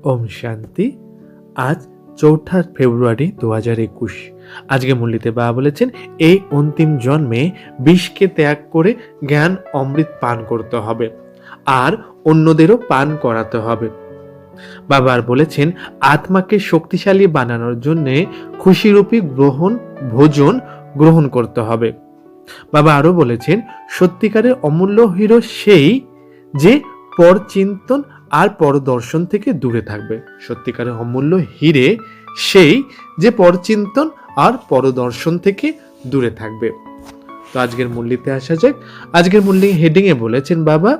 ওম শান্তি। আজ ৪ঠা ফেব্রুয়ারি ২০২১। আজকে মুরলিতে বাবা বলেছেন, এই অন্তিম জন্মে বিষকে ত্যাগ করে জ্ঞান অমৃত পান করতে হবে আর অন্যদেরও পান করাতে হবে। বাবা আর বলেছেন, আত্মাকে শক্তিশালী বানানোর জন্য খুশিরূপী ভোজন গ্রহণ করতে হবে। বাবা আরো বলেছেন, সত্যিকারের অমূল্য হিরো সেই যে পরচিন্তন আর পরদর্শন থেকে দূরে থাকবে। সত্যিকারের অমূল্য হিরে সেই যে পরচিন্তন আর পরদর্শন থেকে দূরে থাকবে। তো আজকের মুরলিতে আসা যাক। আজকের মুরলি হেডিং এ বলেছেন বাবা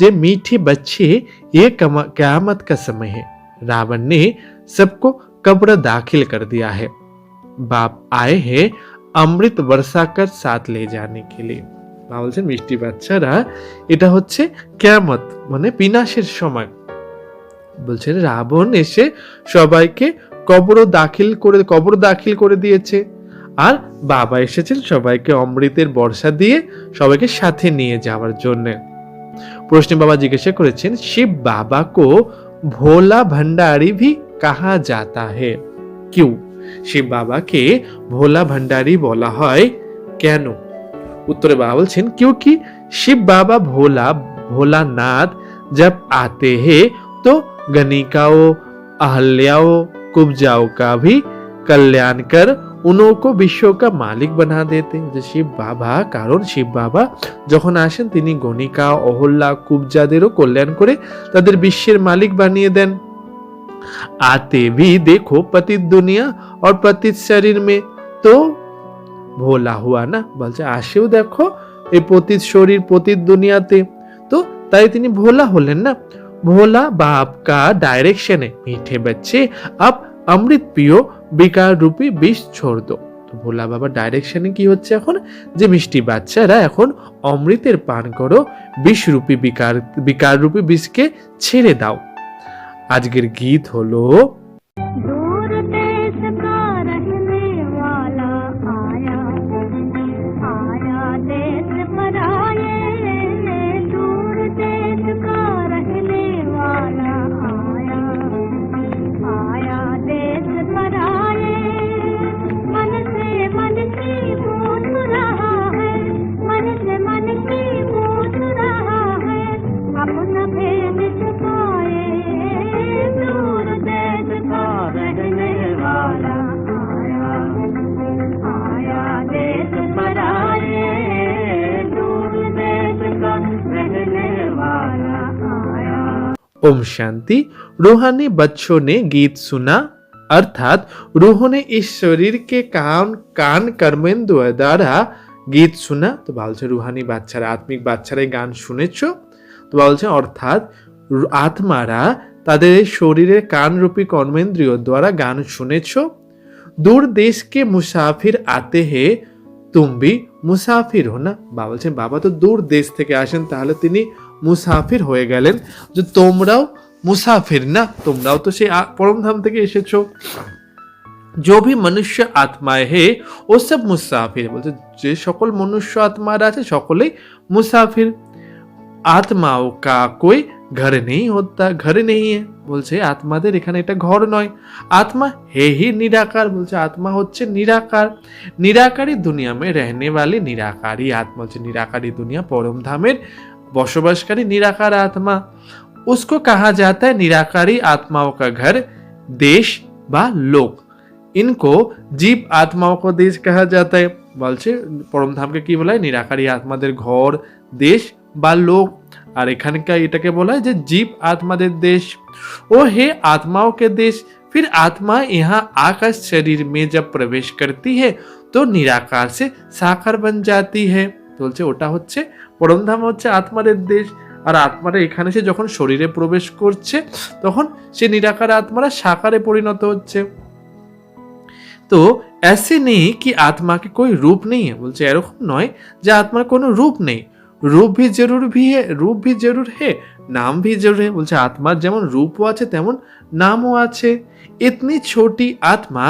যে मीठे बच्चे ये क़यामत का समय है, रावण ने सबको कब्र दाखिल कर दिया है, बाप आए हैं অমৃত বর্ষাকার সাথ লে যানে কে লিয়ে। বাবা বলছেন, মিষ্টি বাচ্চারা, এটা হচ্ছে কিয়ামত মানে বিনাশের সময়। বলছেন রাবণ এসে সবাইকে কবর দাখিল করে দিয়েছে, আর বাবা এসেছেন সবাইকে অমৃতের বর্ষা দিয়ে সবাইকে সাথে নিয়ে যাওয়ার জন্য। প্রশ্নে বাবা জিজ্ঞাসা করেছেন, শিব বাবা কো ভোলা ভंडारी भी कहा जाता है क्यों? শিব বাবাকে ভোলা ভান্ডারি বলা হয় কেন? उत्तर बाबा बोलছেন, क्योंकि शिव बाबा भोलानाथ जब आते हैं तो गणिकाओं, अहल्याओं, कुब्जाओं का भी कल्याण कर उन्हों को विश्व का मालिक बना देते हैं। শিব বাবা, কারণ শিব বাবা যখন আসেন তিনি গণিকা, অহল্যা, কুবজাদেরও কল্যাণ করে তাদের বিশ্বের মালিক বানিয়ে দেন। आते भी देखो पतित दुनिया और पतित शरीर में, तो ভোলা হুয়া না। বলছে আসেও দেখো এই পতিত শরীর পতিত দুনিয়াতে, তো তাই তিনি ভোলা হলেন না। ভোলা বাপ কা ডাইরেকশনে মিঠে बच्चे अब अमृत पियो, বিকার রূপী বিষ छोड़ दो। তো ভোলা বাবা ডাইরেকশনে কি হচ্ছে এখন, যে মিষ্টি বাচ্চারা এখন অমৃতের পান করো, বিষ রূপী বিকার রূপী বিষকে ছেড়ে দাও। আজকের গীত হলো ओम शांति। रूहानी बच्चों ने गीत सुना, अर्थात रूह ने इस शरीर के कान कर्मेंद्र द्वारा गीत सुना। तो বলছে রুহানি বাচ্চারা, আত্মিক বাচ্চারা গান শুনেছো। তো বলছে অর্থাৎ আত্মারা তাদের শরীরের কান রূপী কর্মেন্দ্রিয় দ্বারা গান শুনেছো। दूर देश के मुसाफिर आते हैं, तुम भी মুসাফির হো না। বাবা বলছেন বাবা তো দূর দেশ থেকে আসেন, তাহলে তিনি মুসাফির হয়ে গেলেন, যে তোমরাও মুসাফির না, তোমরাও তো সেই পরমধাম থেকে এসেছো। जो भी मनुष्य आत्माएं है वो सब मुसाफिर। বলছে যে সকল মনুষ্য আত্মারা আছে সকলেই মুসাফির। আত্মাও কা कोई घर नहीं होता, घर नहीं है। বলছে আত্মাদের এখানে এটা ঘর নয়, आत्मा है ही निराकार। বলছে आत्मा হচ্ছে निराकार, निराकारी दुनिया में रहने वाली निराकारी आत्मा। বলছে निराकारी दुनिया परम धामेর बसबासकारी निराकार आत्मा, उसको कहा जाता है निराकारी आत्माओं का घर, देश বা লোক। इनको जीव आत्माओं को देश कहा जाता है। বলছে পরম ধামকে কি বলা হয়, নিরাকারী আত্মাদের ঘর, দেশ বা লোক। আর এখানকার এটাকে বলা হয় যে জীব आत्माদের देश। ओ है आत्माओं के देश, फिर आत्मा यहाँ आकर शरीर में जब प्रवेश करती है तो निराकार से साकार बन जाती है। বলছে ওটা হচ্ছে পরমধাম হচ্ছে আত্মাদের দেশ, আর আত্মারা এখানে সে যখন শরীরে প্রবেশ করছে তখন সে নিরাকার আত্মারা সাকারে পরিণত হচ্ছে। তো ऐसे नहीं कि आत्मा के कोई रूप नहीं है। বলছে এরকম নয় যে আত্মার কোনো রূপ নেই, रूप भी जरूर है, नाम भी जरूर है। বলছে আত্মার যেমন রূপও আছে তেমন নামও আছে। इतनी छोटी आत्मा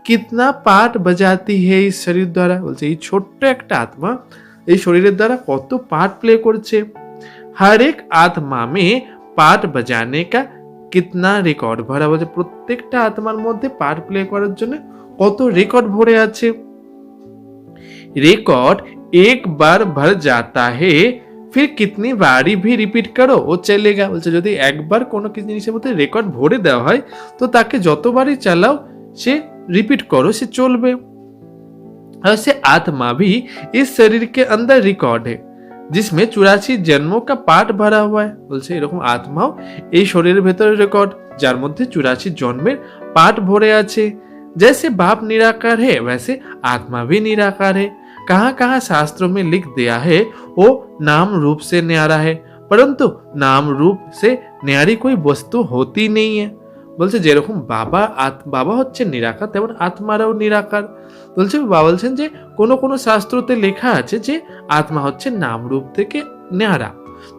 कितना पाठ बजाती है इस शरीर द्वारा। বলছে এই ছোট্ট একটা আত্মা এই শরীরের দ্বারা কত পার্ট প্লে করছে। हर एक आत्मा में पार्ट बजाने का कितना रिकॉर्ड भरा বলছে প্রত্যেকটা আত্মার মধ্যে পার্ট প্লে করার জন্য কত রেকর্ড ভরে আছে। रिकॉर्ड एक बार भर जाता है फिर कितनी बारी भी रिपीट करो वो चलेगा। বলছে যদি একবার কোনো কিছু জিনিসের মধ্যে রেকর্ড ভরে দেওয়া হয় তো তাকে যতবারই চালাও সে রিপিট করো সে চলবে। ऐसे आत्मा भी इस शरीर के अंदर रिकॉर्ड है जिसमें 84 जन्मों का पार्ट भरा हुआ है। বলছে এরকম আত্মাও এই শরীরের ভেতরে রেকর্ড যার মধ্যে 84 জন্মের পার্ট ভরে আছে। जैसे बाप निराकार है वैसे आत्मा भी निराकार है। कहाँ कहाँ शास्त्रों में लिख दिया है वो नाम रूप से न्यारा है परंतु नाम रूप से न्यारी कोई वस्तु होती नहीं है। বলছে যেরকম বাবা হচ্ছে নিরাকার তেমন আত্মারাও নিরাকার। বলছে বাবা বলছেন যে কোনো কোনো শাস্ত্রতে লেখা আছে যে আত্মা হচ্ছে নাম রূপ থেকে ন্যারা।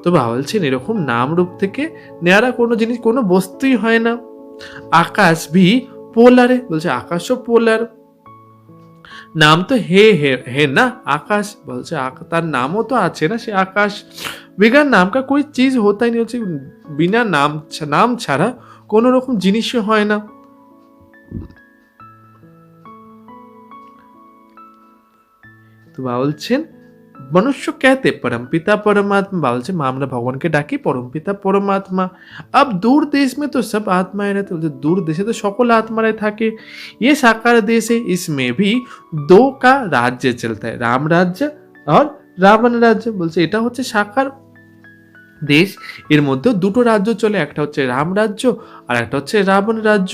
তো বাবা বলছেন এরকম নাম রূপ থেকে ন্যারা কোনো জিনিস কোনো বস্তুই হয় না। আকাশ भी पोलर है। বলছে আকাশও পোলার। नाम तो है ना आकाश। বলছে তার নামও তো আছে না সে আকাশ। बिना नाम का कोई चीज होता ही नहीं। হচ্ছে বিনা নাম ছাড়া কোনো রকম জিনিসই হয় না। তো বলছেন मनुष्य कहते परम पिता परमात्मा। बोलছে আমরা ভগবানকে ডাকি পরম পিতা পরমাত্মা। अब दूर देश में तो सब आत्माएं रहते। বলছে दूर देशে তো সকল আত্মারাই থাকে। ये साकार देश है इसमें भी दो का राज्य चलता है राम राज्य और रावण राज्य। বলছে এটা হচ্ছে সাকার দেশ এর মধ্যে দুটো রাজ্য চলে একটা হচ্ছে রাম রাজ্য আর একটা হচ্ছে রাবণ রাজ্য।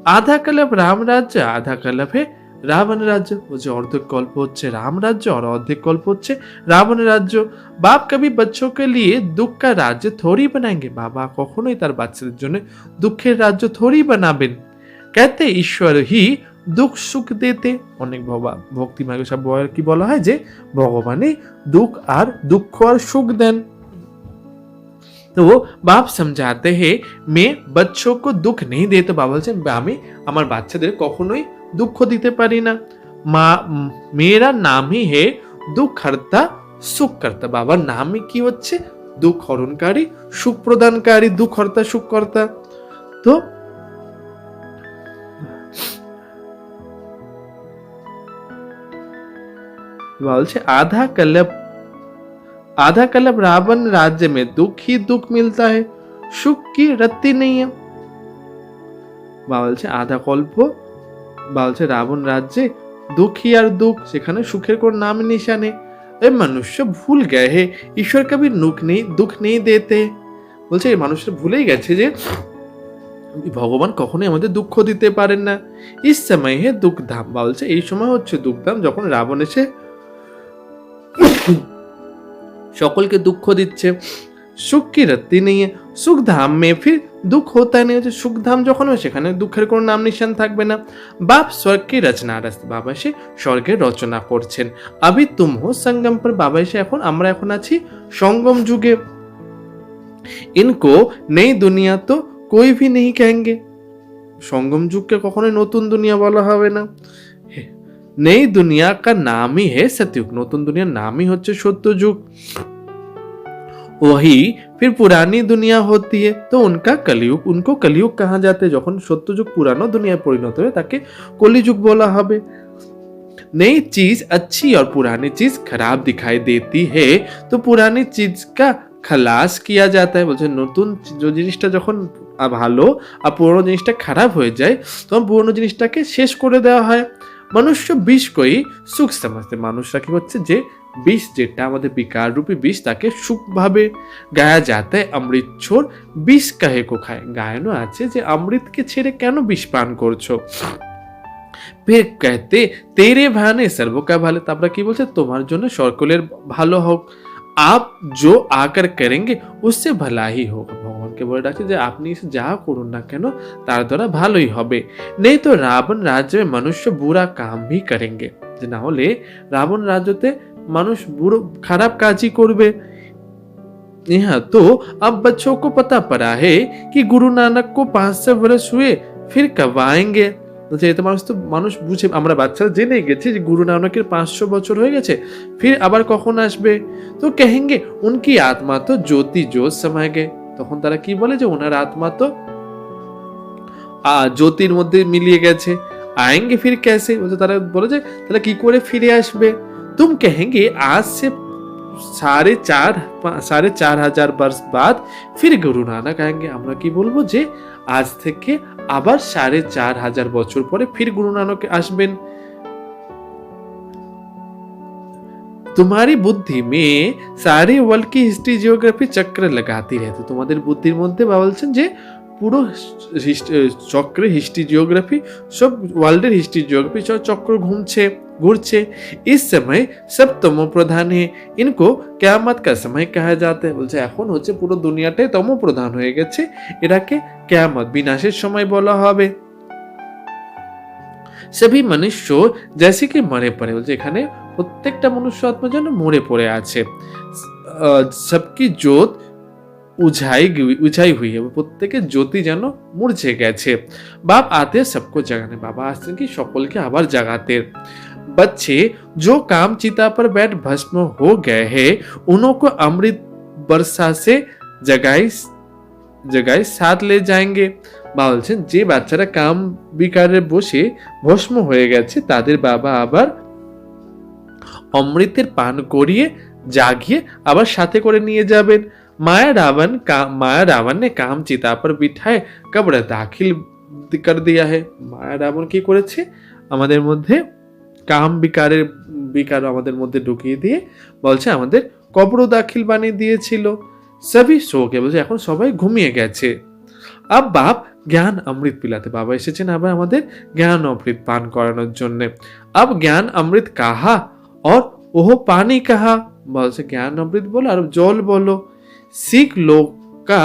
आधा कल्प राम राज्य आधा कल्प है रावण राज्य। বলছে অর্ধেক কল্প হচ্ছে রাম রাজ্য আর অর্ধেক কল্প হচ্ছে রাবণ রাজ্য। बाप कभी बच्चों के लिए दुख का राज्य थोड़ी बनाएंगे। বাবা কখনোই তার বাচ্চাদের জন্য দুঃখের রাজ্য থোড়ি বানাবেন। कहते ईश्वर ही दुख सुख देते। অনেক ভক্তি মার্গে সব কি বলা হয় যে ভগবানই দুঃখ আর দুঃখ আর সুখ দেন। तो वो बाप समझाते हैं मैं बच्चों को दुख नहीं देता। বাবা বলছেন আমি আমার বাচ্চাদের কখনোই দুঃখ দিতে পারি না। मेरा नाम ही है दुख हरता सुख करता। বাবার নামই কি হচ্ছে দুঃখ হরণকারী সুখ প্রদানকারী দুঃখ হরতা সুখ কর্তা। তো বলছে आधा कल्प रावण राज्य में दुख ही दुख मिलता है सुख की रत्ती नहीं है। বলছে আধা কল্প বলছে রাবণ রাজ্যে दुखी और दुख সেখানে সুখের কোন নাম নিশান নেই। এই মনুষ্য ভুল গয়ে হে ঈশ্বর কবি দুঃখ নেই দেতে। বলছে এই মানুষটা ভুলেই গেছে যে ভগবান কখনোই আমাদের দুঃখ দিতে পারেন না। ইস সময় হে দুঃখ ধাম। বলছে এই সময় হচ্ছে দুঃখ ধাম যখন রাবণ এসে সকলকে দুঃখ দিচ্ছে। সুখ কি রত্তি নেই সুখ ধাম মে ফির দুঃখ হতা নেই। হচ্ছে সুখ ধাম যখন হয় সেখানে দুঃখের কোনো নাম নিশান থাকবে না। বাপ স্বর্গ কি রচনা বাবা এসে স্বর্গের রচনা করছেন। আবি তুম হো সঙ্গম পর। বাবা এসে আমরা এখন আছি সঙ্গম যুগে। ইনকো নেই দুনিয়া তো कोई भी नहीं कहेंगे। সঙ্গম যুগকে কখনোই নতুন দুনিয়া বলা হবে না। नई दुनिया का नाम ही है सतयुग। নতুন দুনিয়ার নামই হচ্ছে সত্য যুগ। वही फिर पुरानी दुनिया होती है तो उनको कलियुग कहा जाते हैं। যখন সত্য যুগ পুরানো দুনিয়ায় পরিণত হয় তাকে কলিযুগ বলা হবে। नई चीज अच्छी और पुरानी चीज खराब दिखाई देती है तो पुरानी चीज का खलास किया जाता है। বলছে নতুন যে জিনিসটা যখন ভালো আর পুরনো জিনিসটা খারাপ হয়ে যায় তখন পুরনো জিনিসটাকে শেষ করে দেওয়া হয়। মনুষ্য বিষ কই সুখ समझते। মানুষরা কি হচ্ছে যে বিষ যেটা আমাদের বিকার রূপী বিষ তাকে সুখ ভাবে গায়া যাতে অমৃত ছোর বিষ কাহে কো খায়। গায়নও আছে যে অমৃতকে ছেড়ে কেন বিষ পান করছো। ফির कहते तेरे भाने सर्व का ভালো। তারপরে কি বলছে তোমার জন্য সকলের ভালো হোক। आप जो आकर करेंगे उससे भला ही होगा। ভগবানকে বলে ডাকছে যে আপনি যা করুন না কেন তার দ্বারা ভালোই হবে। नहीं तो रावण राज्य में मनुष्य बुरा काम भी करेंगे। যে না হলে রাবণ রাজ্যতে মানুষ বুড়ো খারাপ কাজই করবে। यहाँ तो अब बच्चों को पता पड़ा है कि गुरु नानक को 500 वर्ष हुए फिर कब आएंगे। এটা মানুষ বুঝে আমরা বাচ্চারা জেনে গেছি যে গুরু নানকের 500 বছর হয়ে গেছে ফির আবার কখন আসবে। তো कहेंगे उनकी आत्मा तो ज्योति ज्योत समय गए। তখন তারা কি বলে যে ওনার আত্মা তো জ্যোতির মধ্যে মিলিয়ে গেছে। আয়েঙ্গে ফির कैसे বলছে, তারা বলে যে তাহলে কি করে ফিরে আসবে। तुम कहेंगे आज से 4,500 बरस बाद फिर गुरु नानक आएंगे। আমরা কি বলবো যে আজ থেকে আবার 4,500 বছর পরে ফির গুরু নানক আসবেন। तुम्हारी बुद्धि में सारे वर्ल्ड की हिस्ट्री जियोग्राफी चक्र लगाती रहती। তোমাদের বুদ্ধির মধ্যে বলছেন যে পুরো চক্রে হিস্ট্রি জিওগ্রাফি, সব ওয়ার্ল্ডের হিস্ট্রি জিওগ্রাফি সব চক্র ঘুরছে। इस समय सब तमो प्रधान है, इनको কিয়ামত का समय कहा जाता है। বলছে এখন হচ্ছে পুরো দুনিয়াটাই তমো প্রধান হয়ে গেছে, এটাকে কিয়ামত বিনাশের সময় বলা হবে। सभी मनुष्य जैसे कि मरे पड़े, বলছে এখানে প্রত্যেকটা মনুষ্য আত্মা যেন মরে পড়ে আছে। सबकी जोत उछाई हुई है, প্রত্যেকের জ্যোতি যেন মুরঝে গেছে। बाप आते सबको जगाने, বাবা আসছেন কি সকলকে আবার জাগাতে। बच्चे जो काम चिता पर बैठ भस्म हो गए हैं, उनको अमृत बरसा से जगाई साथ ले जाएंगे। বলছেন যে বাচ্চারা কাম বিকারে বসে ভস্ম হয়ে গেছে, তাদের বাবা আবার অমৃতের পান করিয়ে জাগিয়ে আবার সাথে করে নিয়ে যাবেন। माया रावण ने काम चिता पर बिठाए कब्र दाखिल कर दिया है। মায়া রাবণ কি করেছে, আমাদের মধ্যে কাম বিকার আমাদের মধ্যে ঢুকিয়ে দিয়ে বলছে আমাদের কবর দাখিল বানিয়ে দিয়েছিল। সবই শোকে, বলছে এখন সবাই ঘুমিয়ে গেছে। अब बाप জ্ঞান অমৃত পিলাতে, বাবা এসেছেন আবার আমাদের জ্ঞান অমৃত পান করানোর জন্য। अब ज्ञान अमृत कहा और ওহ পানি কাহা, বলছে জ্ঞান অমৃত বলো আর জল বলো। सिख लोग का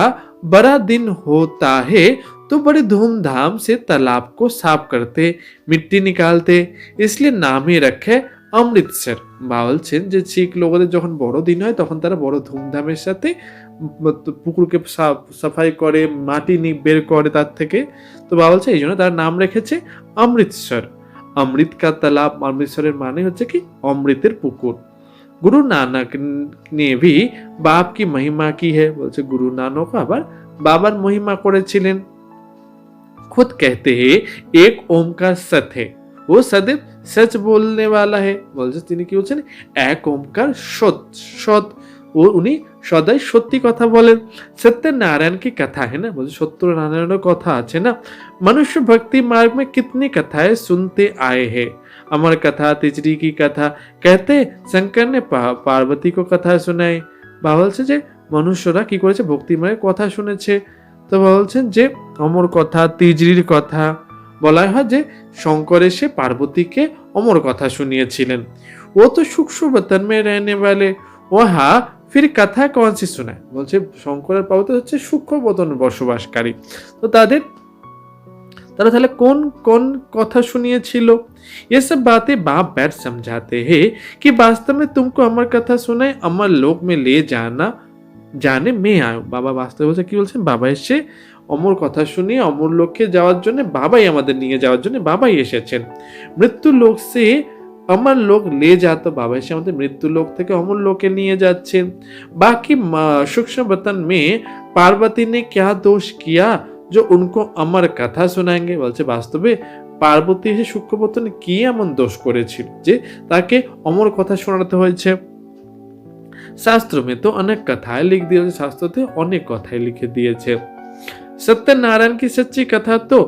बड़ा दिन होता है तो बड़े धूमधाम से तालाब को साफ करते, मिट्टी निकालते, इसलिए नाम ही रखे অমৃতসর। বলছেন যে শিখ লোকদের যখন বড় দিন হয় তখন তারা বড় ধুমধামের সাথে পুকুরকে সাফাই করে, মাটি বের করে তার থেকে। তো বলছে এই জন্য তার নাম রেখেছে অমৃতসর। অমৃত কা তালাব, অমৃতসরের মানে হচ্ছে কি অমৃতের পুকুর। गुरु नानक ने भी बाप की महिमा की है, বলছে গুরু নানক আবার বাবার মহিমা করেছিলেন। खुद कहते हैं एक ओमकार सत्य है, वो सदैव सच बोलने वाला है। বলছে তিনি কি বলছেন, এক ওমকার সৎ, ও উনি সদাই সত্যি কথা বলেন। सत्यनारायण की कथा है ना, বলছে সত্যনারায়ণের কথা আছে না। मनुष्य भक्ति मार्ग में कितनी कथाएं सुनते आए हैं, अमर कथा, तिजरी की कथा, कहते शंकर ने पार्वती को कथा सुनाई। বলছে যে মনুষ্যরা কি করেছে, ভক্তিময় কথা শুনেছে। তো বলছেন যে অমর কথা, তিজরির কথা বলা হয় যে শঙ্কর এসে পার্বতীকে অমর কথা শুনিয়েছিলেন। ও তো সূক্ষ্ম বতন মে रहने वाले, ওহা ফির কথা কौन सी सुनाए। বলছে শঙ্করের পার্বতী হচ্ছে সূক্ষ্ম বতনে বসবাসকারী, তো তারা তাহলে কোন কোন কথা শুনিয়েছিল। ये सब बातें बाप बैठ समझाते हैं कि वास्तव में तुमको अमर कथा सुनाए, अमर लोक में ले जाने में आयो। বাবা বাস্তবে বলছে কি বলছেন, বাবা এসে অমর কথা শুনিয়ে অমর লোকে যাওয়ার জন্য, বাবাই আমাদের নিয়ে যাওয়ার জন্য বাবাই এসেছেন। মৃত্যু লোক সে অমর লোক লে যাতো, বাবা এসে আমাদের মৃত্যু লোক থেকে অমর লোকে নিয়ে যাচ্ছেন। বাকি सूक्ष्म बतन में पार्वती ने क्या दोष किया जो उनको अमर कथा सुनाएंगे। বলছে বাস্তবে পার্বতী এসে সূক্ষ্মবতনে কি এমন দোষ করেছিল যে তাকে অমর কথা শোনাতে হয়েছে। শাস্ত্র में तो अनेक कथाएं लिख दी, শাস্ত্রতে অনেক কথাই লিখে দিয়েছে। सत्यनारायण की सच्ची कथा तो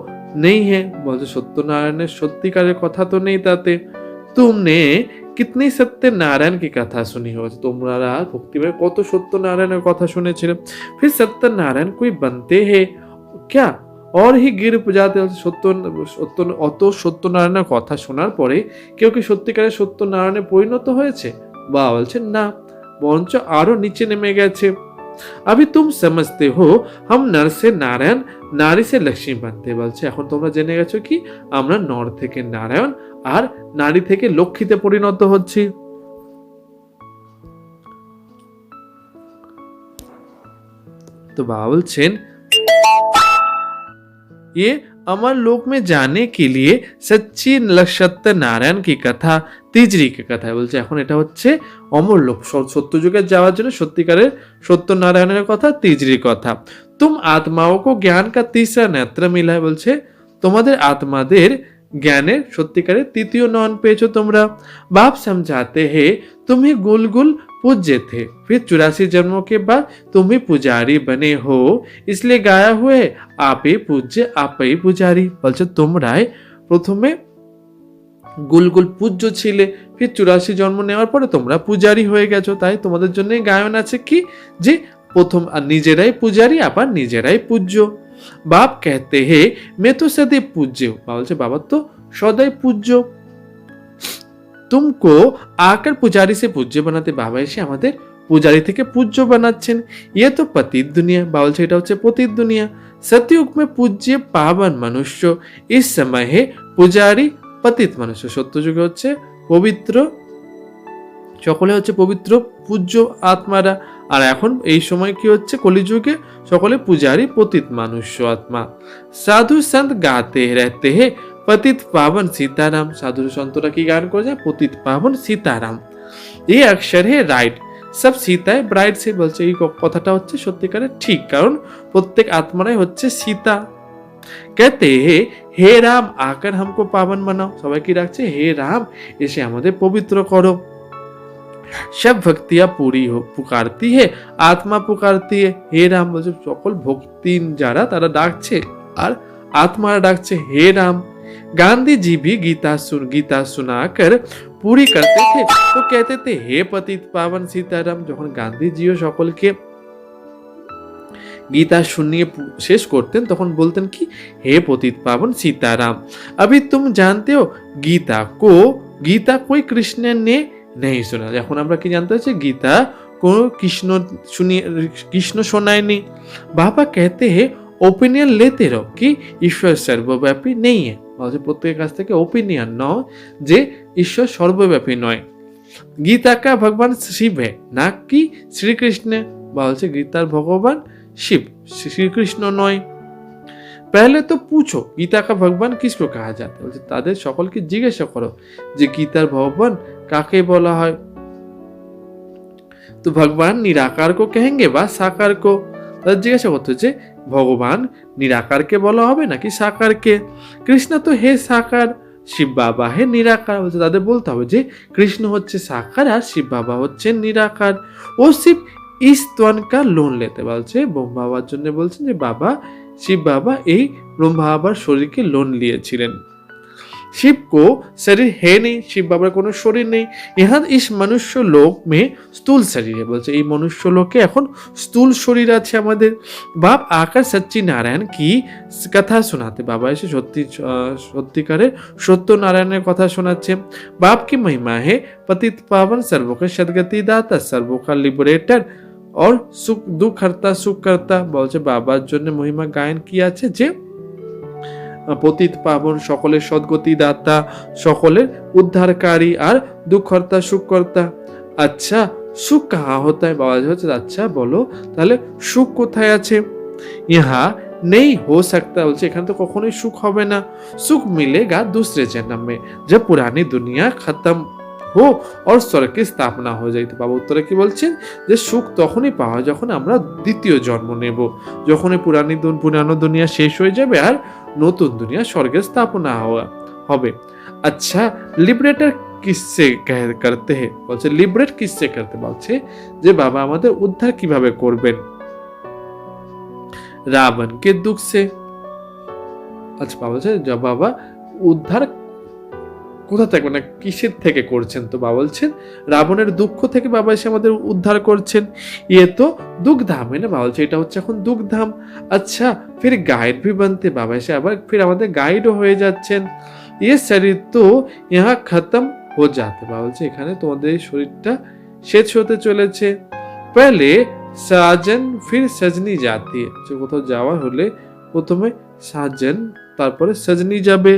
नहीं है, বলছে সত্যনারায়ণের সত্যিকারের কথা তো নেই তাতে। तुमने कितनी सत्यनारायण की कथा सुनी हो, তোমরা ভক্তিময় কত সত্যনারায়ণের কথা শুনেছিলে। फिर सत्यनारायण कोई बनते हैं क्या और ही गिर जाते, অত সত্যনারায়ণের কথা শোনার পরে কেউ কি সত্যিকারের সত্যনারায়ণে পরিণত হয়েছে? বা বলছেন না, বরঞ্চ আরো নিচে নেমে গেছে। अभी तुम समझते हो हम नर से नारायण, नारी से लक्ष्मी बनते। বলছে এখন তোমরা জেনে গেছো কি আমরা নর থেকে নারায়ণ আর নারী থেকে লক্ষ্মীতে পরিণত হচ্ছি। তো বাবা বলছেন ये अमर लोक में जाने के लिए सच्ची सत्य नारायण की कथा, তিজরি की कथा। বলছে এখন এটা হচ্ছে অমর লোক, সত্য যুগে যাওয়ার জন্য সত্যিকারের সত্যনারায়ণের কথা, তিজরির কথা। तुम आत्माओं को ज्ञान का तीसरा नेत्र मिला है, বলছে তোমাদের আত্মাদের ज्ञानेर सत्यिकारे तृतीय नयन पेয়েছো তোমরা। बाप समझाते हैं तुम ही गुल गुल पूज्य थे, फिर 84 जन्मों के बाद तुम ही पुजारी बने हो, इसलिए गाया हुए आप ही पूज्य आप ही पुजारी। বলছে তোমরাই প্রথমে গুলগুল পূজ্য ছিলে, ফির 84 জন্ম নেওয়ার পরে তোমরা পূজারি হয়ে গেছো, তাই তোমাদের জন্য গায়ন আছে কি যে প্রথম নিজেরাই পূজারি আবার নিজেরাই পূজ্য। बाप कहते हैं मैं तो सदैव पूज्य हूं, বলছে বাবা তো সদাই পূজ্য। तुमको आकर पुजारी से पूज्य बनाते, बाबा এসে আমাদের পূজারি থেকে পূজ্য বানাচ্ছেন। ये तो पतित दुनिया, বলছে এটা হচ্ছে পতিত দুনিয়া। सतयुग में पूज्य पावन मनुष्य, इस समय है पुजारी पतित मनुष्य। সত্য যুগে হচ্ছে পবিত্র, সকলে হচ্ছে পবিত্র পূজ্য আত্মারা, আর এখন এই সময় কি হচ্ছে কলিযুগে সকলে পূজারি পতিত মনুষ্য আত্মা। সাধু সন্ত গাতে रहते हैं पतित पावन सीताराम, साधु संतरा की गान করে যায় पतित पावन सीताराम। ये अक्षर है राइट, सब सीताएं ब्राइड से, বলছে এই কথাটা হচ্ছে সত্যিকারে ঠিক, কারণ প্রত্যেক আত্মারাই হচ্ছে সীতা। कहते हैं हे राम आकर हमको पावन बनाओ, সবাই কি রাখছে হে রাম এসে আমাদের পবিত্র করো। सब भक्तियां पूरी हो पुकारती है आत्मा पुकारती है हे राम, বলছে সকল ভক্তি যারা তারা ডাকছে আর আত্মারা ডাকছে হে রাম। गांधी जी भी गीता सुनाकर पूरी करते थे तो कहते थे हे पतित पावन सीताराम, যখন গান্ধীজিও সকলকে गीता শুনিয়ে শেষ করতেন তখন বলতেন কি হে পতিত পাবন सीताराम। अभी तुम जानते हो गीता कोई कृष्ण ने नहीं सुना, এখন আমরা কি জানতে হচ্ছে গীতা কোন কৃষ্ণ শোনায়নি। বাবা कहते हैं ओपिनियन लेते रहो कि ईश्वर सर्वव्यापी नहीं है, বলছে প্রত্যেকের কাছ থেকে ওপিনিয়ন নাও যে ঈশ্বর সর্বব্যাপী নয়। गीता का भगवान शिव है ना कि श्री कृष्ण, বলছে গীতার ভগবান शिव श्रीकृष्ण नय। पहले तो पूछो गीता का भगवान किसको कहा जाता है, ताদের সকলকে জিজ্ঞাসা করো যে গীতার ভগবান কাকে বলা হয়। तो भगवान निराकार को कहेंगे বা साकार को, তাদের জিজ্ঞাসা করতে যে ভগবান নিরাকারকে বলা হবে নাকি সাকারকে। কৃষ্ণ তো হে সাকার শিব বাবা হে নিরাকার, বলছে তাদের বলতে হবে যে কৃষ্ণ হচ্ছে সাকার আর শিব বাবা হচ্ছে নিরাকার। ও শিব इस त्वन का लोन लेते, বলছে ব্রহ্মা বাবার জন্য বলছেন যে বাবা শিব বাবা এই ব্রহ্মা বাবার শরীরকে লোন নিয়েছিলেন। शिव को शरीर है नहीं, शिव बाबा কোনো শরীর নেই। यहाँ इस मनुष्य लोक में स्थूल शरीर है, বলছে এই মনুষ্য লোকে এখন স্থূল শরীর আছে আমাদের। बाप आकर सच्ची नारायण की कथा सुनाते, बाबा এসে সত্যিকারের সত্য নারায়ণের কথা শোনাচ্ছে। बाप की महिमा है पतित पावन सर्वों का सद्गति दाता, सर्वों का लिबरेटर और सुख दुख हरता सुख करता, বলছে বাবার জন্য মহিমা গায়ন কি আছে যে পতিত পাবন সকলের সদ্গতি দাতা, সকলের উদ্ধারকারী আর দুঃখকর্তা সুখকর্তা। আচ্ছা সুখ কাহা হতা है, বাবা হচ্ছে আচ্ছা বলো তাহলে সুখ কোথায় আছে। ইহা নেই हो सकता, বলছে এখানে তো কখনোই সুখ হবে না। সুখ মিলেগা दूसरे जन्म में जब पुरानी दुनिया खत्म हो और स्वर्ग की स्थापना हो जाए। তো বাবা উত্তরে কি বলছেন যে সুখ তখনই পাওয়া যখন আমরা দ্বিতীয় জন্ম নেব, যখন পুরানো দুনিয়া শেষ হয়ে যাবে আর নতুন দুনিয়া স্বর্গের স্থাপনা হবে। আচ্ছা লিবারেটর কিসসে করতে हैं, বলছে লিবারেট কিসসে করতে, বলছে যে বাবা আমাদের উদ্ধার কিভাবে করবেন। রাবণ কে দুঃখ সে, আচ্ছা বাবা বলছে বাবা উদ্ধার কোথা থেকে মানে কিসের থেকে করছেন, তো বাবা বলছেন রাবণের দুঃখ থেকে বাবা এসে আমাদের উদ্ধার করছেন। ইয়ে তো দুঃখধাম है ना, বাবা বলছে এটা হচ্ছে এখন দুঃখধাম। আচ্ছা ফির গাইড भी बनते, বাবা এসে আবার ফির আমাদের গাইডও হয়ে যাচ্ছেন। ये शरीर तो यहाँ खत्म हो जाते, বাবা বলছে এখানে তোমাদের এই শরীরটা শেষ হতে চলেছে। पहले साजन फिर सजनी जाती है, কোথাও যাওয়ার হলে প্রথমে সাজন তারপরে সজনী যাবে।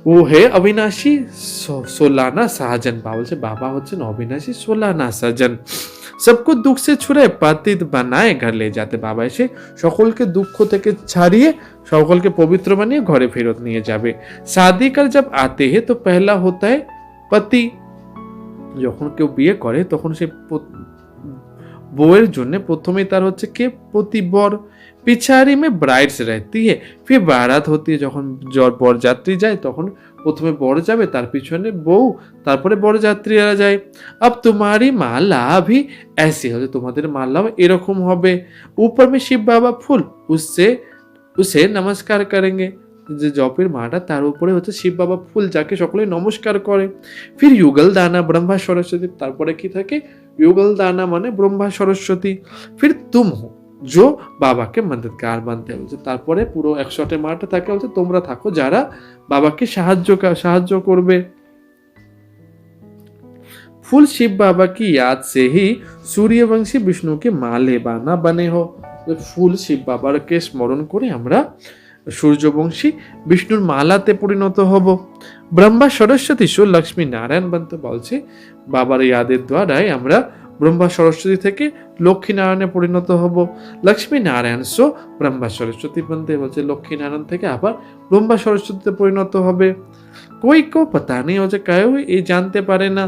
ও হে অবিনাশী সোলানা সাহাজন, বাবা বলছে বাবা হচ্ছেন অবিনাশী সোলানা সাজন। सबको दुख से छुड़ाए पतित बनाए घर ले जाते, বাবা এসে সকলকে দুঃখ থেকে ছাড়িয়ে সকলকে পবিত্র বানিয়ে ঘরে ফেরত নিয়ে যাবে। शादी कर जब आते हैं तो पहला होता है पति, যখন কেউ বিয়ে করে তখন সে বউয়ের জন্য প্রথমেই তার হচ্ছে কে পতি বর। পিছারি মে ব্রাইডস रहती है फिर बारात होती है যখন বরযাত্রী যায় তখন প্রথমে বর যাবে তার পিছনে বউ তারপরে বরযাত্রীরা যায় अब तुम्हारी माला भी ऐसी हो তোমাদের মালাও এরকম হবে ऊपर में शिव बाबा फूल उससे उसे नमस्कार करेंगे যে জপের মাটা তার উপরে হচ্ছে শিব বাবা ফুল যাকে সকলে নমস্কার করে ফির যুগল দানা ব্রহ্মা সরস্বতী তারপরে কি থাকে युगल दाना माने ब्रह्मा सरस्वती फिर तुम हो जो বাবাকে মদদগার বানতে বলছে তারপরে পুরো 100টা মাটা থাকে বলছে তোমরা থাকো যারা বাবাকে সাহায্য করবে फूल शिव बाबा की याद से ही सूर्यवंशी विष्णु के माले बाना बने हो फूल शिव बाবার কে স্মরণ করে আমরা সূর্যবংশী বিষ্ণুর মালাতে পরিণত হব ব্রহ্মা সরস্বতী সো লক্ষ্মী নারায়ণ বনতে বলছে বাবার ইয়াদের দ্বারাই আমরা ব্রহ্মা সরস্বতী থেকে লক্ষ্মী নারায়ণে পরিণত হব লক্ষ্মী নারায়ণ সো ব্রহ্মা সরস্বতী বনতে বলছে লক্ষ্মী নারায়ণ থেকে আবার ব্রহ্মা সরস্বতীতে পরিণত হবে कोई को पता नहीं हो কেউ এই জানতে পারে না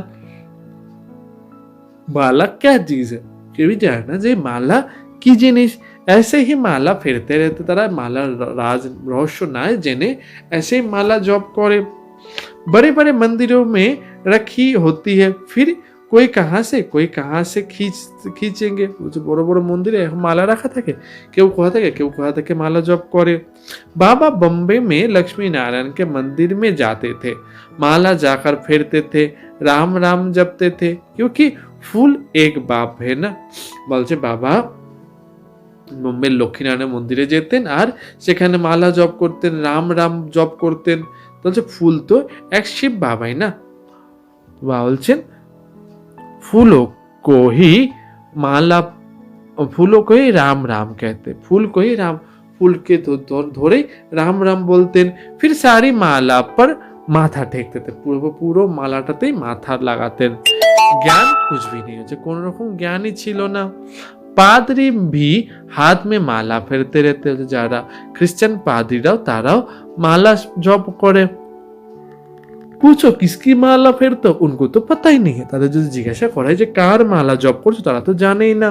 माला क्या चीज है কেউই জানে না যে মালা কি জিনিস ऐसे ही माला फेरते रहते तारा माला राज रहस्य ना जेने ऐसे ही माला जॉब करे बड़े बड़े मंदिरों में रखी होती है फिर कोई कहाँ से खींचेंगे बड़ो बड़ो मंदिरे माला रखा था क्यों कहा था कि माला जॉब करे बाबा बम्बे में लक्ष्मी नारायण के मंदिर में जाते थे माला जाकर फेरते थे राम राम जपते थे क्योंकि फूल एक बाप है ना बोलছে बाबा मुंबई लक्ष्मीनारायण मंदिरे जेतें और सेखाने माला जप करतें राम राम जप करतें तो फूल तो एक शिव बाबाई ना बोलছেন फूलों को ही माला फूलों को ही राम राम कहते फूल को ही राम फूल के धरे राम राम बोलते फिर सारी माला पर माथा टेकते थे पूरो मालाटाते माथा लगाते ज्ञान कुछ भी नहीं हो कोनो रकम ज्ञान ही छिलो ना पादरी भी हाथ में माला फेरते रहते যারা খ্রিস্টান পাদ্রীরাও তারাও माला जप करे पूछो किसकी माला फेरते उनको तो पता ही नहीं है তাদের যদি জিজ্ঞাসা করা হয় যে কার মালা জপ করছো তারা তো জানেই না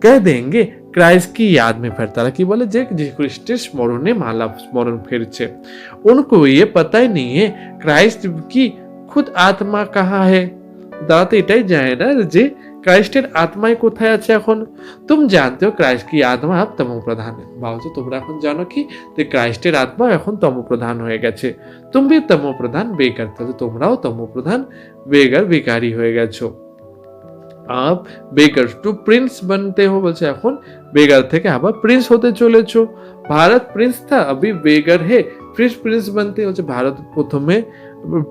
कह देंगे क्राइस्ट की याद में फिर तारा की बोले जे ख्रिस्टेर स्मरणे माला स्मरण फेरছে उनको ये पता ही नहीं है क्राइस्ट की खुद आत्मा कहाँ है তারা তো এটাই জানে না যে ক্রাইস্টের আত্মায় কোথায় আছে এখন तुम जानते हो क्राइस्ट की आत्मा अब तमो प्रधान है বলছো তোমরা এখন জানো কি যে ক্রাইস্টের আত্মা এখন তমো প্রধান হয়ে গেছে तुम भी तमो प्रधान बेकार তো তোমরাও তমো প্রধান বেগার বেকারি হয়ে গেছো आप बेगर टू प्रिंस बनते हो বলছে এখন বেগার থেকে আবার প্রিন্স হতে চলেছো भारत प्रिंस था अभी बेगर है फिर प्रिंस बनते হচ্ছে ভারত প্রথমে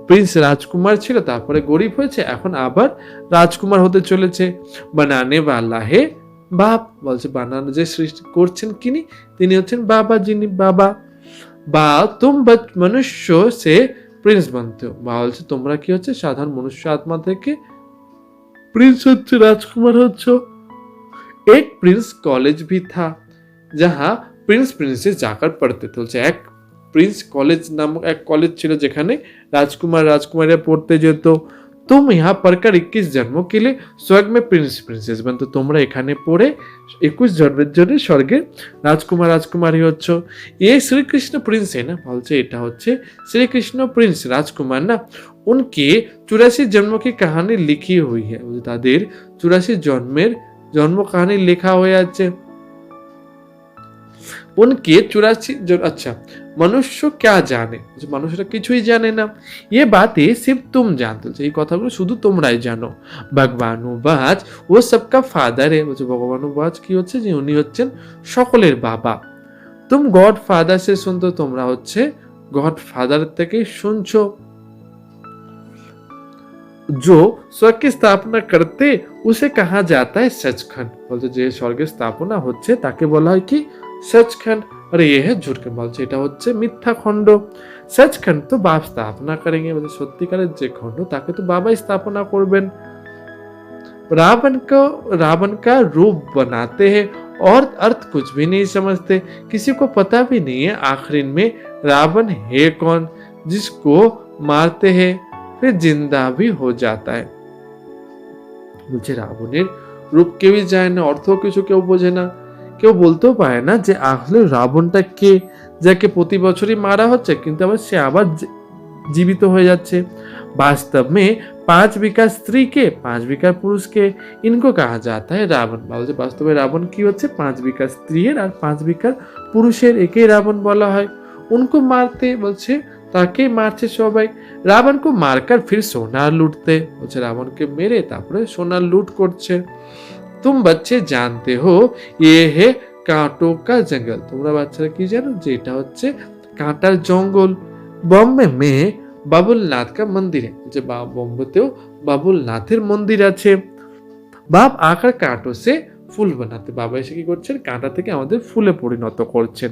প্রিন্স রাজকুমার ছিল তারপরে গরিব হয়েছে এখন আবার রাজকুমার হতে চলেছে বানানে वाला है বাপ বলছে বানানো যে সৃষ্টি করছেন কিনি তিনি হচ্ছেন বাবা যিনি বাবা বা तुम मनुष्य से प्रिंस बनते हो বলছে তোমরা কি হচ্ছে সাধারণ মনুষ্য আত্মা থেকে प्रिंस হচ্ছে राजकुमार হচ্ছে एक प्रिंस कॉलेज भी था जहाँ प्रिंस प्रिंसेस जाकर पढ़ते थे एक प्रिंस कॉलेज नामक एक कॉलेज छिलो जेखाने राजकुमार राजकुमारी पढ़ते जेतो तुम यहाँ पढ़कर 21 जन्मों के लिए स्वर्ग में प्रिंस प्रिंसेस बनते তোমরা এখানে পড়ে 21 জন্মের জন্য স্বর্গে রাজকুমার রাজকুমারী হচ্ছ ये श्री कृष्ण प्रिंस है ना বলছে এটা হচ্ছে श्री कृष्ण प्रिंस राजकुमार ना उनके 84 जन्मों की कहानी लिखी हुई है তাদের 84 জন্মের जन्म कहानी लिखा हुआ আছে उनके 84 अच्छा मनुष्य क्या जाने मनुष्यरा किछुई जाने ना ये बातें सिर्फ तुम जानते हो ये কথাগুলো শুধু তোমরাই জানো ভগবানুবাজ ও सबका फादर है বলছে ভগবানুবাজ কি হচ্ছে যে উনি হচ্ছেন সকলের বাবা तुम गॉड फादर से सुनते তোমরা হচ্ছে गॉड फादर থেকে শুনছো जो स्वर्ग की स्थापना करते उसे कहा जाता है सचखंड বলছে যে স্বর্গের স্থাপনা হচ্ছে তাকে বলা হয় কি सचखंड और ये है झूठ के বলছে এটা হচ্ছে মিথ্যা খণ্ড सचखंड तो बाप स्थापना करेंगे বলছে সত্যিকারের যে খণ্ড তাকে তো বাবাই স্থাপনা করবেন रावण का रूप बनाते हैं और अर्थ कुछ भी नहीं समझते किसी को पता भी नहीं है आखिर में रावण है कौन जिसको मारते हैं फिर जिंदा भी हो जाता है বলছে রাবণের রূপ কেউই জানে না অর্থ কিছু কেউ বোঝে না কেউ বলতেও পারে না যে আসলে রাবণটা কে, যাকে প্রতি বছরই মারা হচ্ছে কিন্তু আবার সে আবার জীবিত হয়ে যাচ্ছে। वास्तव में 5 विकार स्त्री के 5 विकार पुरुष के इनको कहा जाता है रावण। বলছে বাস্তবে রাবণ কি হচ্ছে 5 विकार স্ত্রীর আর 5 विकार পুরুষের, একেই রাবণ বলা হয়। उनको मारते বলছে তাকে মারছে সবাই। রাবণ को मारकर फिर सोना लूटते বলছে রাবণকে মেরে তারপরে সোনা লুট করছে। तुम बच्चे जानते हो ये है कांटों का जंगल। তোমরা বাচ্চারা কি জানো যে এটা হচ্ছে কাঁটার জঙ্গল। बॉम्बे में বাবুলনাথ কা মন্দির যে বোম্বেতেও বাবুলনাথের মন্দির আছে। বাপ আকার কাঁটো সে ফুল বানাতে, বাবা এসে কি করছেন কাঁটা থেকে আমাদের ফুলে পরিণত করছেন।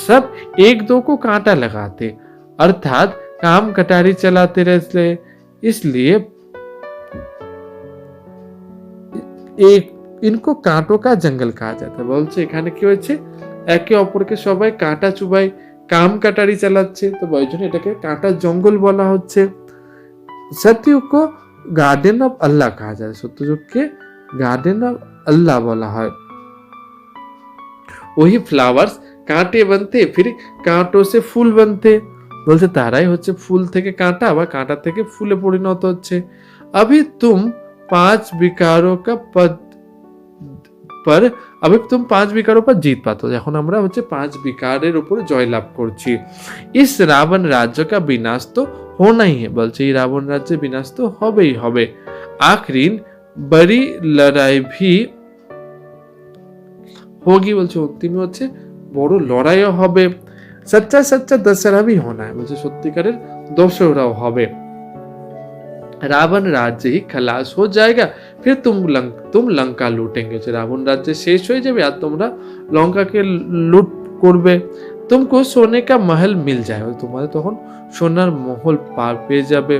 সব এক দো কো কাঁটা লাগাতে অর্থাৎ কাম কটারি চালাতে रहते, इसलिए एक इनको कांटों का जंगल कहा जाता है। বলছে এখানে কি হয়েছে একে অপরকে সবাই কাঁটা চুবাই কাম কাটারি চালাচ্ছে, তো ওই জন্য এটাকে কাঁটার জঙ্গল বলা হচ্ছে। সত্যযুগকে গার্ডেন অফ আল্লাহ कहा যায়, সত্যযুগকে গার্ডেন অফ আল্লাহ বলা হয়। वही फ्लावर्स कांटे बनते फिर कांटों से फूल बनते, বলছে তারাই হচ্ছে ফুল থেকে কাঁটা আবার কাঁটা থেকে ফুলে পরিণত হচ্ছে। अभी तुम 5 विकारों का पद पर अभी तुम 5 विकारों पर जीत पाते हो, এখন আমরা হচ্ছে 5 विकारेर উপরে জয়লাভ করছি। इस रावण राज्य का विनाश तो होना ही है, বলছে এই রাবণ রাজ্যের বিনাশ তো হবেই হবে। आखिर बड़ी लड़ाई भी होगी, বলছে অন্তিমে হচ্ছে বড় লড়াইও হবে। सच्चा सच्चा दशहरा भी होना है, বলছে সত্যিকারের দশহরাও হবে। रावण राज्य ही खलास हो जाएगा फिर तुम लंका लूटेंगे, रावण राज्य शेष हो जाए আর তোমরা লঙ্কাকে লুট করবে। तुमको सोने का महल मिल जाएगा, তোমাদের তখন সোনার মহল পার পেয়ে যাবে।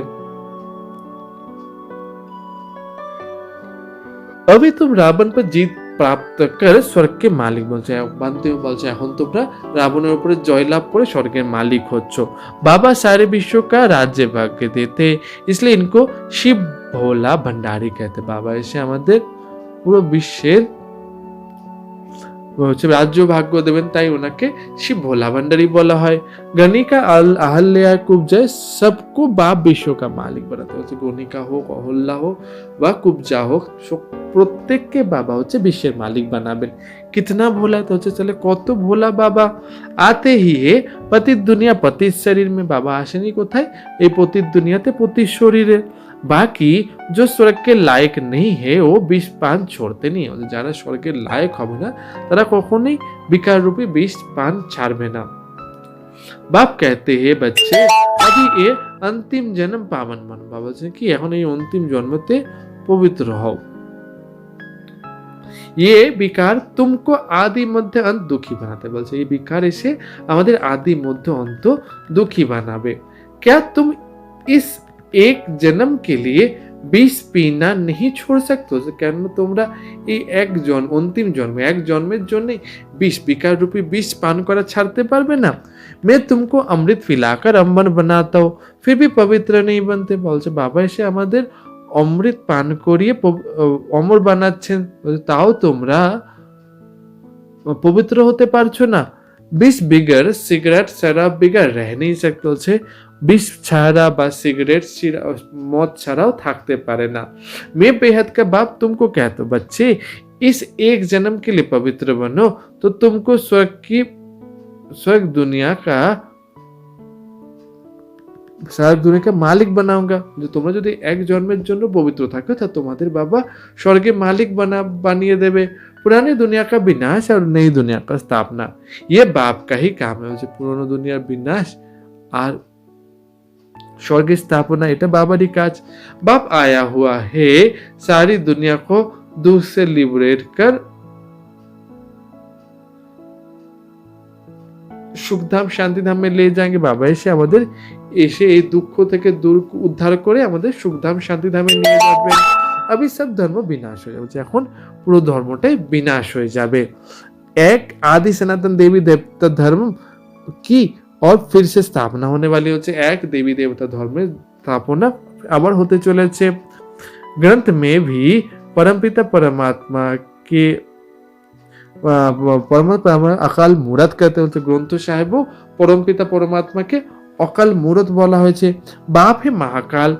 अभी तुम रावण पर जीत প্রাপ্ত করে স্বর্গকে মালিক, বলছে বান্তি বলছে এখন তোমরা রাবণের উপরে জয়লাভ করে স্বর্গের মালিক হচ্ছ। বাবা सारे विश्व का राज्य भाग्य देते इसलिए इनको शिव भोला भंडारी कहते, বাবা এসে আমাদের পুরো বিশ্বের হচ্ছে রাজ্য ভাগ্য দেবেন তাই ওনাকে শিব ভোলা ভান্ডারী বলা হয়। গণিকা আহল্যা কুবজয় सबको बाप विश्व का मालिक बनाते, হচ্ছে গণিকা হোক অহল্যা হোক বা কুবজা হোক প্রত্যেককে বাবা হচ্ছে বিশ্বের মালিক বানাবেন। কিতনা ভোলা, তো হচ্ছে তাহলে কত ভোলা বাবা। আতে হি হে পতিত দুনিয়া পতিত শরীর মে, বাবা আসেনি কোথায় এই পতিত দুনিয়াতে পতিত শরীরে। বাকি जो स्वर्ग के लायक नहीं है वो विष पान छोड़ते नहीं, যারা স্বর্গের লায়ক হবে না তারা কখনোই বিকার রূপী বিষ পান ছাড়বে না। বাপ कहते हैं बच्चे अभी ये अंतिम जन्म पावन मानो, বাবা বলছেন কি এখন এই অন্তিম জন্মতে পবিত্র হও। ये विकार तुमको आदि मध्य अंत दुखी बनाते, বলছে এই বিকার এসে আমাদের আদি মধ্য অন্ত দুঃখী বানাবে। क्या तुम इस एक जन्म के लिए 20 पीना नहीं छोड़ सकते, কেন তোমরা এই অন্তিম জন্মে এক জন্মের জন্য 20 বিকার রূপী বিষ পান করা ছাড়তে পারবে না। मैं तुमको अमृत पिलाकर अमर बनाता हूँ फिर भी पवित्र नहीं बनते, বলছে বাবা এসে আমাদের অমৃত পান করিয়ে অমর বানাচ্ছেন তাও তোমরা পবিত্র হতে পারছো না। 20 बिगर सिगरेट शराब बिगर रह नहीं सकते, বলছে বিষ ছাড়া বা সিগারেট মদ ছাড়াও থাকতে পারে না। मैं बेहद का बाप तुमको कहता हूं बच्चे इस एक जन्म के लिए पवित्र बनो तो तुमको स्वर्ग दुनिया का মালিক বানাऊंगा, যে তোমরা যদি এক জন্মের জন্য পবিত্র থাকো তা তোমাদের বাবা স্বর্গে মালিক বানিয়ে দেবে। পুরাनी दुनिया का विनाश और नई दुनिया का स्थापना ये बाप का ही काम है, পুরনো দুনিয়ার বিনাশ আর स्वर्ग स्थापना এটা বাবারই কাজ। बाप आया हुआ है सारी दुनिया को दुख से लिबरेट कर সুখধাম শান্তিধাম में ले जाएंगे, বাবা এসে আমাদের এসে এই দুঃখ থেকে উদ্ধার করে আমাদের সুখধাম শান্তিধামে নিয়ে যাবেন। अभी सब धर्म विनाश हो जाए, এখন পুরো ধর্মটাই বিনাশ হয়ে যাবে। एक आदि सनातन देवी देवता धर्म की और फिर से स्थापना होने वाली হচ্ছে এক দেবী দেবতা ধর্মের স্থাপনা আবার হতে চলেছে। ग्रंथ में भी परमपिता परमात्मा के পরমাত্মা অকাল মুরাদ कहते हैं, গ্রন্থ সাহেব परमपिता परमात्मा के অকাল মূরত বলা হয়েছে। বাপ হে মহাকাল,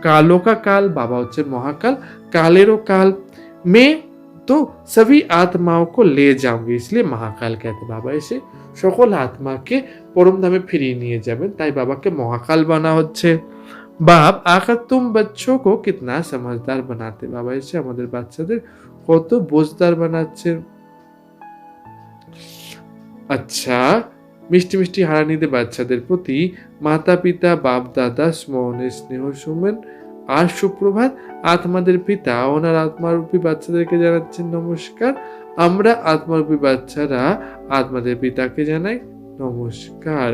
कालों का काल, बाबा হচ্ছে মহাকাল, कालेरो काल। मैं तो सभी आत्माओं को ले जाऊंगी, इसलिए महाकाल कहते। বাবা এসে সকল আত্মাকে পরম ধামে ফিরিয়ে নিয়ে যাবেন, তাই বাবাকে মহাকাল বলা হচ্ছে। बाप आकर तुम बच्चों को कितना समझदार बनाते। বাবা এসে আমাদের বাচ্চাদের কত বোঝদার বানাচ্ছেন। আচ্ছা, মিষ্টি মিষ্টি হারানিতে বাচ্চাদের প্রতি মাতা পিতা বাপ দাদা স্মরণে স্নেহ সুমন আর সুপ্রভাত। আত্মাদের পিতা ওনার আত্মারূপী বাচ্চাদেরকে জানাচ্ছেন নমস্কার। আমরা আত্মারূপী বাচ্চারা আত্মাদের পিতাকে জানাই নমস্কার।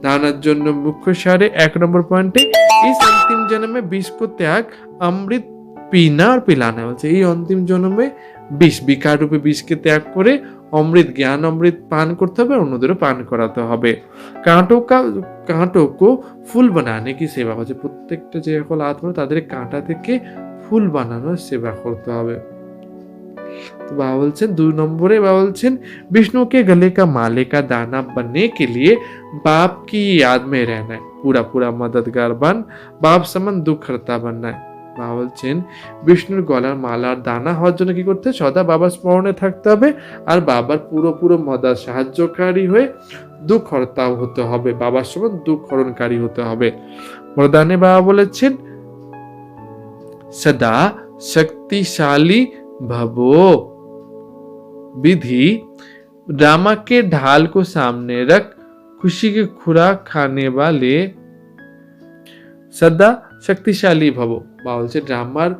दानार जन्य मुख्य सारे 1 नंबर पॉइंटे इस अंतिम जन्म में विष को त्याग अमृत पीना और पिलाना হচ্ছে। এই অন্তিম জন্মে বিষ বিকার রূপে বিষকে ত্যাগ করে অমৃত জ্ঞান অমৃত পান করতে হবে, অন্যদেরও পান করাতে হবে। কাঁটো কো ফুল বানানে কি সেবা হচ্ছে। প্রত্যেকটা যে সকল আত্মা তাদের কাঁটা থেকে ফুল বানানোর সেবা করতে হবে। तो बाबा बोलছেন 2 नंबरे बाबा बोलছেন विष्णु के गले का माले का दाना बनने के लिए बाप की याद में रहना है, पूरा पूरा मददगार बन बाप समान दुख हरता बनना है। বাবা বলছেন বিষ্ণুর গলার মালার দানা হওয়ার জন্য কি করতে হবে? সদা বাবার স্মরণে থাকতে হবে আর বাবার পুরো মদদ সাহায্যকারী হয়ে দুঃখ হরতাও হতে হবে, বাবার সমান দুঃখ হরণকারী হতে হবে। বরদানে বাবা বলেছেন सदा शक्तिशाली भवो। विधि ड्रामा के ढाल को सामने रख खुशी की खुराक खाने वाले सदा शक्तिशाली भवो। বলছে ড্রামার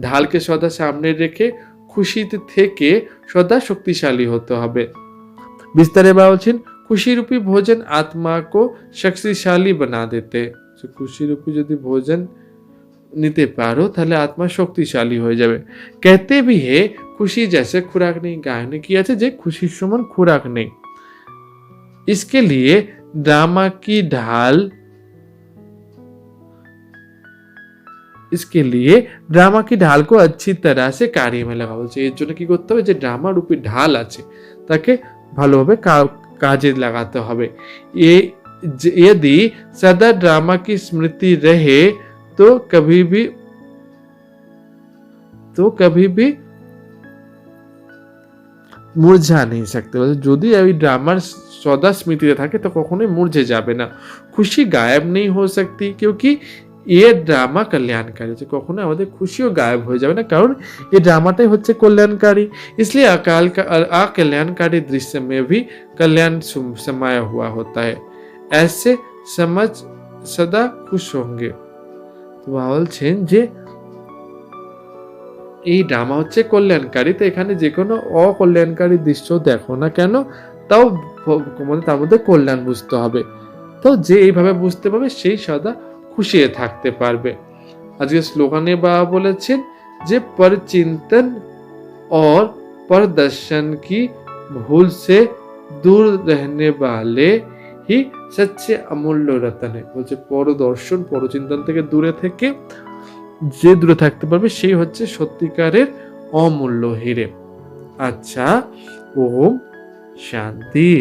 ঢালকে সদা সামনে রেখে খুশিতে থেকে সদা শক্তিশালী হতে হবে। বিস্তারে বলছেন খুশি রূপী ভোজন आत्मा को शक्तिशाली बना देते। খুশি রূপী যদি ভোজন নিতে পারো তাহলে আত্মা শক্তিশালী হয়ে যাবে। कहते भी है खुशी जैसे खुराक नहीं, गायने की আছে যে খুশির সমান खुराक नहीं। इसके लिए ड्रामा की ढाल को अच्छी तरह से कार्य में লাগা বলছে। এর জন্য কি করতে হবে? যে ড্রামা রূপী ঢাল আছে তাকে ভালোভাবে কাজে লাগাতে হবে। यदि सदा ड्रामा की स्मृति रहे तो कभी भी मुरझा नहीं सकते। যদি এই ড্রামার সদা স্মৃতিতে থাকে তো কখনোই মুরঝে যাবে না। খুশি গায়েব नहीं हो सकती क्योंकि ये ड्रामा कल्याणकारी है। কখনো আমাদের খুশিও গায়েব হয়ে যাবে না কারণ এই ড্রামাটাই হচ্ছে কল্যাণকারী। इसलिए अकल्याणकारी दृश्य में भी कल्याण समाया हुआ होता है, ऐसे समझ सदा खुश होंगे। তো বলছেন যে এই ড্রামা হচ্ছে কল্যাণকারী, তো এখানে যে কোনো অকল্যাণকারী দৃশ্য দেখো না কেন তাও তার মধ্যে কল্যাণ বুঝতে হবে। তো যে এইভাবে বুঝতে পারবে সেই সদা খুশি থাকতে পারবে। আজকে স্লোগানে বাবা বলেছেন যে परचिंतन और परदर्शन की भूल से दूर रहने वाले ही सच्चे अमूल्य रतन है। বলছে পরদর্শন পরচিন্তন থেকে দূরে থেকে যে দূরে থাকতে পারবে সেই হচ্ছে সত্যিকারের অমূল্য হিরে। আচ্ছা, ওম শান্তি।